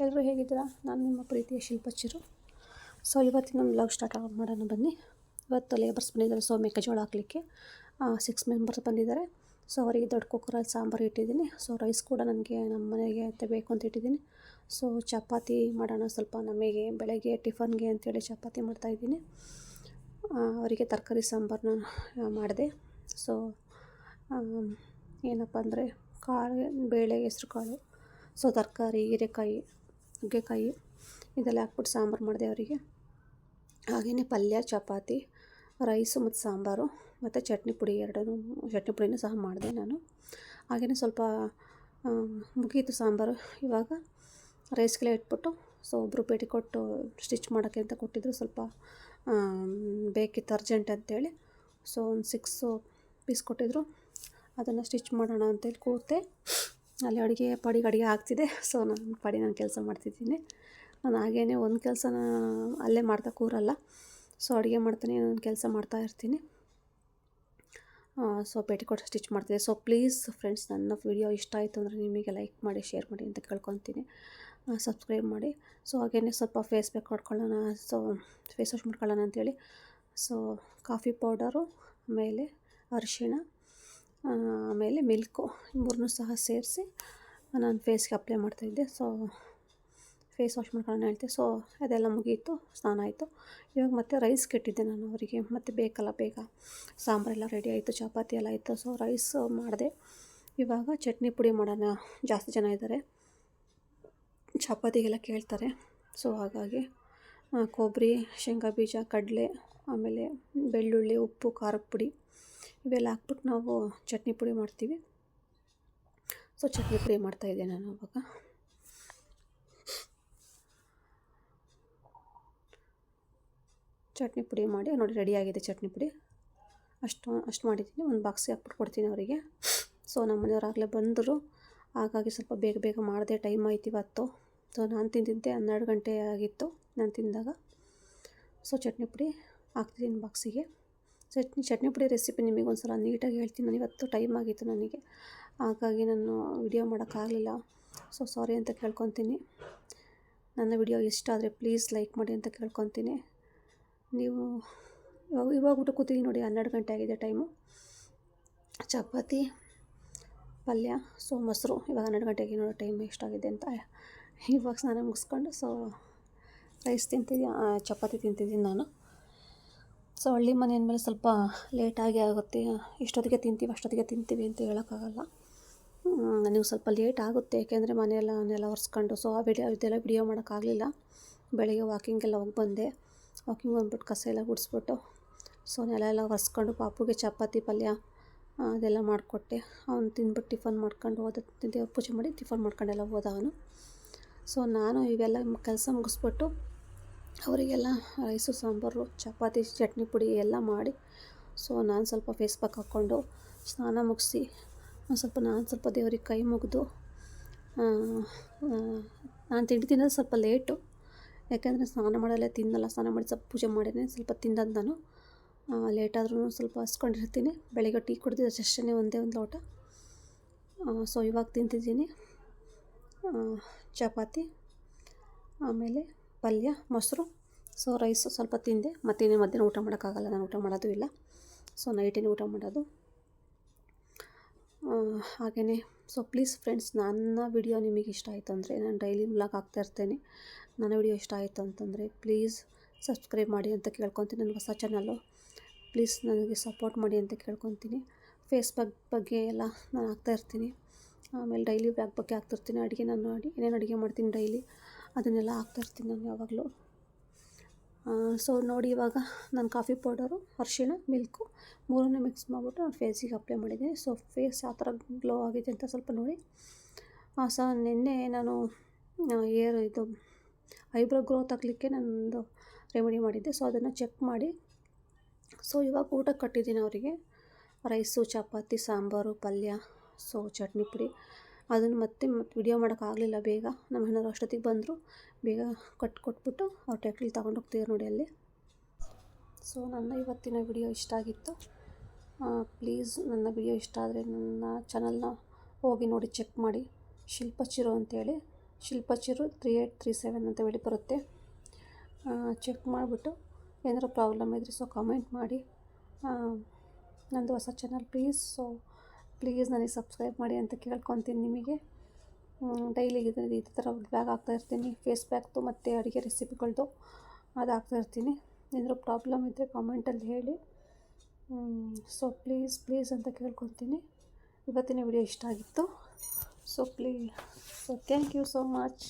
ಎಲ್ಲರೂ ಹೇಗಿದ್ದೀರಾ? ನಾನು ನಿಮ್ಮ ಪ್ರೀತಿಯ ಶಿಲ್ಪಚಿರು. ಸೊ ಇವತ್ತಿನ ವ್ಲಾಗ್ ಸ್ಟಾರ್ಟ್ ಮಾಡೋಣ ಬನ್ನಿ. ಇವತ್ತು ಲೇಬರ್ಸ್ ಬಂದಿದ್ದಾರೆ. ಸೊ ಮೆಕ್ಕೆಜೋಳ ಹಾಕಲಿಕ್ಕೆ 6 ಮೆಂಬರ್ಸ್ ಬಂದಿದ್ದಾರೆ. ಸೊ ಅವರಿಗೆ ದೊಡ್ಡ ಕುಕ್ಕರಲ್ಲಿ ಸಾಂಬಾರು ಇಟ್ಟಿದ್ದೀನಿ. ಸೊ ರೈಸ್ ಕೂಡ ನನಗೆ ನಮ್ಮ ಮನೆಗೆ ಬೇಕು ಅಂತ ಇಟ್ಟಿದ್ದೀನಿ. ಸೊ ಚಪಾತಿ ಮಾಡೋಣ ಸ್ವಲ್ಪ, ನಮಗೆ ಬೆಳಗ್ಗೆ ಟಿಫನ್ಗೆ ಅಂತೇಳಿ ಚಪಾತಿ ಮಾಡ್ತಾಯಿದ್ದೀನಿ. ಅವರಿಗೆ ತರಕಾರಿ ಸಾಂಬಾರನ್ನ ಮಾಡಿದೆ. ಸೊ ಏನಪ್ಪ ಅಂದರೆ ಕಾಳು, ಬೇಳೆ, ಹೆಸ್ರು ಕಾಳು, ಸೊ ತರಕಾರಿ, ಹೀರೆಕಾಯಿ, ನುಗ್ಗೆಕಾಯಿ ಇದೆಲ್ಲ ಹಾಕ್ಬಿಟ್ಟು ಸಾಂಬಾರು ಮಾಡಿದೆ ಅವರಿಗೆ. ಹಾಗೆಯೇ ಪಲ್ಯ, ಚಪಾತಿ, ರೈಸು ಮತ್ತು ಸಾಂಬಾರು ಮತ್ತು ಚಟ್ನಿ ಪುಡಿ, ಚಟ್ನಿ ಪುಡಿನೂ ಸಹ ಮಾಡಿದೆ ನಾನು. ಹಾಗೆಯೇ ಸ್ವಲ್ಪ ಮುಗೀತು ಸಾಂಬಾರು. ಇವಾಗ ರೈಸ್ಗೆಲ್ಲ ಇಟ್ಬಿಟ್ಟು, ಸೊ ಒಬ್ಬರು ಪೇಟಿಕೊಟ್ಟು ಸ್ಟಿಚ್ ಮಾಡೋಕ್ಕೆ ಅಂತ ಕೊಟ್ಟಿದ್ದರು. ಸ್ವಲ್ಪ ಬೇಕಿತ್ತು ಅರ್ಜೆಂಟ್ ಅಂತೇಳಿ. ಸೊ ಒಂದು 6 ಪೀಸ್ ಕೊಟ್ಟಿದ್ದರು. ಅದನ್ನು ಸ್ಟಿಚ್ ಮಾಡೋಣ ಅಂತೇಳಿ ಕೂತೆ. ಅಲ್ಲಿ ಅಡುಗೆ ಆಗ್ತಿದೆ. ಸೊ ನಾನು ಕೆಲಸ ಮಾಡ್ತಿದ್ದೀನಿ. ನಾನು ಹಾಗೇ ಒಂದು ಕೆಲಸನ ಅಲ್ಲೇ ಮಾಡ್ತಾ ಕೂರಲ್ಲ. ಸೊ ಅಡುಗೆ ಮಾಡ್ತಾನೆ ನಾನು ಕೆಲಸ ಮಾಡ್ತಾ ಇರ್ತೀನಿ. ಸೊ ಪೇಟಿಕೋಟ್ ಸ್ಟಿಚ್ ಮಾಡ್ತಿದ್ದೆ. ಸೊ ಪ್ಲೀಸ್ ಫ್ರೆಂಡ್ಸ್, ನನ್ನ ವಿಡಿಯೋ ಇಷ್ಟ ಆಯಿತು ಅಂದರೆ ನಿಮಗೆ ಲೈಕ್ ಮಾಡಿ, ಶೇರ್ ಮಾಡಿ ಅಂತ ಕೇಳ್ಕೊತೀನಿ. ಸಬ್ಸ್ಕ್ರೈಬ್ ಮಾಡಿ. ಸೊ ಹಾಗೆಯೇ ಸ್ವಲ್ಪ ಫೇಸ್ ಪ್ಯಾಕ್ ಮಾಡ್ಕೊಳ್ಳೋಣ, ಸೊ ಫೇಸ್ ವಾಶ್ ಮಾಡ್ಕೊಳ್ಳೋಣ ಅಂಥೇಳಿ. ಸೊ ಕಾಫಿ ಪೌಡರು, ಆಮೇಲೆ ಅರಿಶಿಣ, ಆಮೇಲೆ ಮಿಲ್ಕು, 3 ಸಹ ಸೇರಿಸಿ ನಾನು ಫೇಸ್ಗೆ ಅಪ್ಲೈ ಮಾಡ್ತಾಯಿದ್ದೆ. ಸೊ ಫೇಸ್ ವಾಶ್ ಮಾಡ್ಕೊಳ್ಳೋಣ ಹೇಳ್ತೆ. ಸೊ ಅದೆಲ್ಲ ಮುಗೀತು, ಸ್ನಾನ ಆಯಿತು. ಇವಾಗ ಮತ್ತೆ ರೈಸ್ ಕೆಟ್ಟಿದ್ದೆ ನಾನು ಅವರಿಗೆ, ಮತ್ತು ಬೇಕಲ್ಲ ಬೇಗ. ಸಾಂಬಾರೆಲ್ಲ ರೆಡಿ ಆಯಿತು, ಚಪಾತಿ ಎಲ್ಲ ಆಯಿತು. ಸೊ ರೈಸ್ ಮಾಡಿದೆ. ಇವಾಗ ಚಟ್ನಿ ಪುಡಿ ಮಾಡೋಣ. ಜಾಸ್ತಿ ಜನ ಇದ್ದಾರೆ, ಚಪಾತಿಗೆಲ್ಲ ಕೇಳ್ತಾರೆ. ಸೊ ಹಾಗಾಗಿ ಕೊಬ್ಬರಿ, ಶೇಂಗಾ ಬೀಜ, ಕಡಲೆ, ಆಮೇಲೆ ಬೆಳ್ಳುಳ್ಳಿ, ಉಪ್ಪು, ಖಾರದ ಪುಡಿ ಇವೆಲ್ಲ ಹಾಕ್ಬಿಟ್ಟು ನಾವು ಚಟ್ನಿ ಪುಡಿ ಮಾಡ್ತೀವಿ. ಸೊ ಚಟ್ನಿ ಪುಡಿ ಮಾಡ್ತಾಯಿದ್ದೆ ನಾನು ಅವಾಗ. ಚಟ್ನಿ ಪುಡಿ ಮಾಡಿ ನೋಡಿ, ರೆಡಿಯಾಗಿದೆ ಚಟ್ನಿ ಪುಡಿ. ಅಷ್ಟು ಮಾಡಿದ್ದೀನಿ. ಒಂದು ಬಾಕ್ಸಿಗೆ ಹಾಕ್ಬಿಟ್ಟು ಕೊಡ್ತೀನಿ ಅವರಿಗೆ. ಸೊ ನಮ್ಮ ಮನೆಯವರಾಗಲೇ ಬಂದರು, ಹಾಗಾಗಿ ಸ್ವಲ್ಪ ಬೇಗ ಮಾಡಿದೆ. ಟೈಮ್ ಆಯ್ತು ಇವತ್ತು. ಸೊ ನಾನು ತಿಂದಿದ್ದೆ 12 ಗಂಟೆ ಆಗಿತ್ತು ನಾನು ತಿಂದಾಗ. ಸೊ ಚಟ್ನಿ ಪುಡಿ ಹಾಕ್ತಿದ್ದೀನಿ ಬಾಕ್ಸಿಗೆ. ಚಟ್ನಿ ಪುಡಿ ರೆಸಿಪಿ ನಿಮಗೆ ಒಂದು ಸಲ ನೀಟಾಗಿ ಹೇಳ್ತೀನಿ. ನಾನು ಇವತ್ತು ಟೈಮ್ ಆಗಿತ್ತು ನನಗೆ, ಹಾಗಾಗಿ ನಾನು ವಿಡಿಯೋ ಮಾಡೋಕ್ಕಾಗಲಿಲ್ಲ. ಸೊ ಸಾರಿ ಅಂತ ಕೇಳ್ಕೊತೀನಿ. ನನ್ನ ವಿಡಿಯೋ ಇಷ್ಟ ಆದರೆ ಪ್ಲೀಸ್ ಲೈಕ್ ಮಾಡಿ ಅಂತ ಕೇಳ್ಕೊತೀನಿ. ನೀವು ಇವಾಗ ಊಟ ಕೂತಿದ್ದೀನಿ ನೋಡಿ, 12 ಗಂಟೆ ಆಗಿದೆ ಟೈಮು. ಚಪಾತಿ, ಪಲ್ಯ, ಸೊ ಮೊಸರು. ಇವಾಗ 12 ಗಂಟೆಗೆ ನೋಡಿ ಟೈಮ್ ಎಷ್ಟಾಗಿದೆ ಅಂತ. ಇವಾಗ ಸ್ನಾನ ಮುಗಿಸ್ಕೊಂಡು ಸೊ ರೈಸ್ ತಿಂತಿದ್ದೀನಿ, ಚಪಾತಿ ತಿಂತಿದ್ದೀನಿ ನಾನು. ಸೊ ಹಳ್ಳಿ ಮನೆ ಅಂದಮೇಲೆ ಸ್ವಲ್ಪ ಲೇಟಾಗಿ ಆಗುತ್ತೆ. ಅಷ್ಟೊತ್ತಿಗೆ ತಿಂತೀವಿ ಅಂತ ಹೇಳೋಕ್ಕಾಗಲ್ಲ. ನನಗೆ ಸ್ವಲ್ಪ ಲೇಟ್ ಆಗುತ್ತೆ, ಏಕೆಂದರೆ ಮನೆಯೆಲ್ಲ ಒರೆಸ್ಕೊಂಡು. ಸೊ ಇದೆಲ್ಲ ವಿಡಿಯೋ ಮಾಡೋಕ್ಕಾಗಲಿಲ್ಲ. ಬೆಳಗ್ಗೆ ವಾಕಿಂಗೆಲ್ಲ ಹೋಗಿ ಬಂದೆ. ವಾಕಿಂಗ್ ಬಂದ್ಬಿಟ್ಟು ಕಸ ಎಲ್ಲ ಗುಡಿಸ್ಬಿಟ್ಟು, ಸೊ ನೆಲ ಒರೆಸ್ಕೊಂಡು ಪಾಪುಗೆ ಚಪಾತಿ, ಪಲ್ಯ ಅದೆಲ್ಲ ಮಾಡಿಕೊಟ್ಟೆ. ಅವ್ನು ತಿಂದ್ಬಿಟ್ಟು ಟಿಫನ್ ಮಾಡ್ಕೊಂಡು ದೇವ್ರ ಪೂಜೆ ಮಾಡಿ ಟಿಫನ್ ಮಾಡ್ಕೊಂಡೆಲ್ಲ ಹೋದ ಅವನು. ಸೊ ನಾನು ಇವೆಲ್ಲ ಕೆಲಸ ಮುಗಿಸ್ಬಿಟ್ಟು ಅವರಿಗೆಲ್ಲ ರೈಸು, ಸಾಂಬಾರು, ಚಪಾತಿ, ಚಟ್ನಿ ಪುಡಿ ಎಲ್ಲ ಮಾಡಿ, ಸೊ ನಾನು ಸ್ವಲ್ಪ ಫೇಸ್ ಪ್ಯಾಕ್ ಹಾಕ್ಕೊಂಡು ಸ್ನಾನ ಮುಗಿಸಿ ನಾನು ಸ್ವಲ್ಪ ದೇವ್ರಿಗೆ ಕೈ ಮುಗಿದು, ನಾನು ತಿನ್ನೋದು ಸ್ವಲ್ಪ ಲೇಟು, ಯಾಕೆಂದರೆ ಸ್ನಾನ ಮಾಡಲ್ಲೇ ತಿನ್ನಲ್ಲ. ಸ್ನಾನ ಮಾಡಿ ಸ್ವಲ್ಪ ಪೂಜೆ ಮಾಡಿನೇ ಸ್ವಲ್ಪ ತಿಂದದ್ದು ನಾನು. ಲೇಟಾದ್ರೂ ಸ್ವಲ್ಪ ಹಸ್ಕೊಂಡಿರ್ತೀನಿ. ಬೆಳಗ್ಗೆ ಟೀ ಕುಡಿದಿದ್ದು ಅಷ್ಟೇ, ಒಂದೇ ಒಂದು ಲೋಟ. ಸೊ ಇವಾಗ ತಿಂತಿದ್ದೀನಿ ಚಪಾತಿ, ಆಮೇಲೆ ಪಲ್ಯ, ಮೊಸರು. ಸೊ ರೈಸು ಸ್ವಲ್ಪ ತಿಂದೆ. ಮತ್ತೇನೇ ಮಧ್ಯಾಹ್ನ ಊಟ ಮಾಡೋಕ್ಕಾಗಲ್ಲ, ನಾನು ಊಟ ಮಾಡೋದು ಇಲ್ಲ. ಸೊ ನೈಟೇ ಊಟ ಮಾಡೋದು. ಹಾಗೆಯೇ ಸೊ ಪ್ಲೀಸ್ ಫ್ರೆಂಡ್ಸ್, ನನ್ನ ವಿಡಿಯೋ ನಿಮಗೆ ಇಷ್ಟ ಆಯಿತು ಅಂದರೆ, ನಾನು ಡೈಲಿ ವ್ಲಾಗ್ ಹಾಕ್ತಾಯಿರ್ತೇನೆ. ನನ್ನ ವಿಡಿಯೋ ಇಷ್ಟ ಆಯಿತು ಅಂತಂದರೆ ಪ್ಲೀಸ್ ಸಬ್ಸ್ಕ್ರೈಬ್ ಮಾಡಿ ಅಂತ ಕೇಳ್ಕೊತೀನಿ. ನನ್ನ ಹೊಸ ಚಾನಲ್ಲು, ಪ್ಲೀಸ್ ನನಗೆ ಸಪೋರ್ಟ್ ಮಾಡಿ ಅಂತ ಕೇಳ್ಕೊತೀನಿ. ಫೇಸ್ಬುಕ್ ಬಗ್ಗೆ ಎಲ್ಲ ನಾನು ಹಾಕ್ತಾಯಿರ್ತೀನಿ. ಆಮೇಲೆ ಡೈಲಿ ವ್ಲಾಗ್ ಬಗ್ಗೆ ಹಾಕ್ತಿರ್ತೀನಿ. ನಾನು ಏನೇನು ಅಡುಗೆ ಮಾಡ್ತೀನಿ ಡೈಲಿ ಅದನ್ನೆಲ್ಲ ಹಾಕ್ತಾಯಿರ್ತೀನಿ ನಾನು ಯಾವಾಗಲೂ. ಸೊ ನೋಡಿ, ಇವಾಗ ನಾನು ಕಾಫಿ ಪೌಡರು, ಅರಿಶಿಣ, ಮಿಲ್ಕು 3 ಮಿಕ್ಸ್ ಮಾಡಿಬಿಟ್ಟು ನಾನು ಫೇಸಿಗೆ ಅಪ್ಲೈ ಮಾಡಿದ್ದೀನಿ. ಸೊ ಫೇಸ್ ಯಾವ ಥರ ಗ್ಲೋ ಆಗಿದೆ ಅಂತ ಸ್ವಲ್ಪ ನೋಡಿ. ನಿನ್ನೆ ನಾನು ಐಬ್ರೋ ಗ್ರೋತ್ ಆಗಲಿಕ್ಕೆ ನಾನೊಂದು ರೆಮಿಡಿ ಮಾಡಿದ್ದೆ. ಸೊ ಅದನ್ನು ಚೆಕ್ ಮಾಡಿ, ಸೊ ಇವಾಗ ಊಟಕ್ಕೆ ಕಟ್ಟಿದ್ದೀನಿ ಅವರಿಗೆ. ರೈಸು, ಚಪಾತಿ, ಸಾಂಬಾರು, ಪಲ್ಯ, ಸೊ ಚಟ್ನಿ ಪುಡಿ. ಅದನ್ನು ಮತ್ತೆ ವಿಡಿಯೋ ಮಾಡೋಕ್ಕಾಗಲಿಲ್ಲ ಬೇಗ. ನಮ್ಮ ಅಣ್ಣವ್ರು ಅಷ್ಟೊತ್ತಿಗೆ ಬಂದರು, ಬೇಗ ಕೊಟ್ಬಿಟ್ಟು ಅವ್ರು ಟ್ಯಾಕ್ಟ್ರಲ್ಲಿ ತಗೊಂಡು ಹೋಗ್ತಿದ್ರು ನೋಡಿ ಅಲ್ಲಿ. ಸೊ ನನ್ನ ಇವತ್ತಿನ ವಿಡಿಯೋ ಇಷ್ಟ ಆಗಿತ್ತು. ಪ್ಲೀಸ್ ನನ್ನ ವಿಡಿಯೋ ಇಷ್ಟ ಆದರೆ ನನ್ನ ಚಾನಲ್ನ ಹೋಗಿ ನೋಡಿ, ಚೆಕ್ ಮಾಡಿ. ಶಿಲ್ಪಚಿರು ಅಂತೇಳಿ ಶಿಲ್ಪಚಿರು 3837 ಅಂತ ಹೇಳಿ ಬರುತ್ತೆ. ಚೆಕ್ ಮಾಡಿಬಿಟ್ಟು ಏನಾದರೂ ಪ್ರಾಬ್ಲಮ್ ಇದ್ದರೆ ಸೊ ಕಮೆಂಟ್ ಮಾಡಿ. ನಂದು ಹೊಸ ಚಾನಲ್ ಪ್ಲೀಸ್ ನನಗೆ ಸಬ್ಸ್ಕ್ರೈಬ್ ಮಾಡಿ ಅಂತ ಕೇಳ್ಕೊತೀನಿ ನಿಮಗೆ. ಡೈಲಿ ಇದೇ ಥರ ಬ್ಲಾಗ್ ಹಾಕ್ತಾಯಿರ್ತೀನಿ, ಫೇಸ್ ಪ್ಯಾಕ್ದು ಮತ್ತು ಅಡುಗೆ ರೆಸಿಪಿಗಳದ್ದು ಅದು ಹಾಕ್ತಾಯಿರ್ತೀನಿ. ಏನಾದರೂ ಪ್ರಾಬ್ಲಮ್ ಇದ್ದರೆ ಕಾಮೆಂಟಲ್ಲಿ ಹೇಳಿ. ಸೊ ಪ್ಲೀಸ್ ಅಂತ ಕೇಳ್ಕೊತೀನಿ. ಇವತ್ತಿನ ವಿಡಿಯೋ ಇಷ್ಟ ಆಗಿತ್ತು. So thank you so much.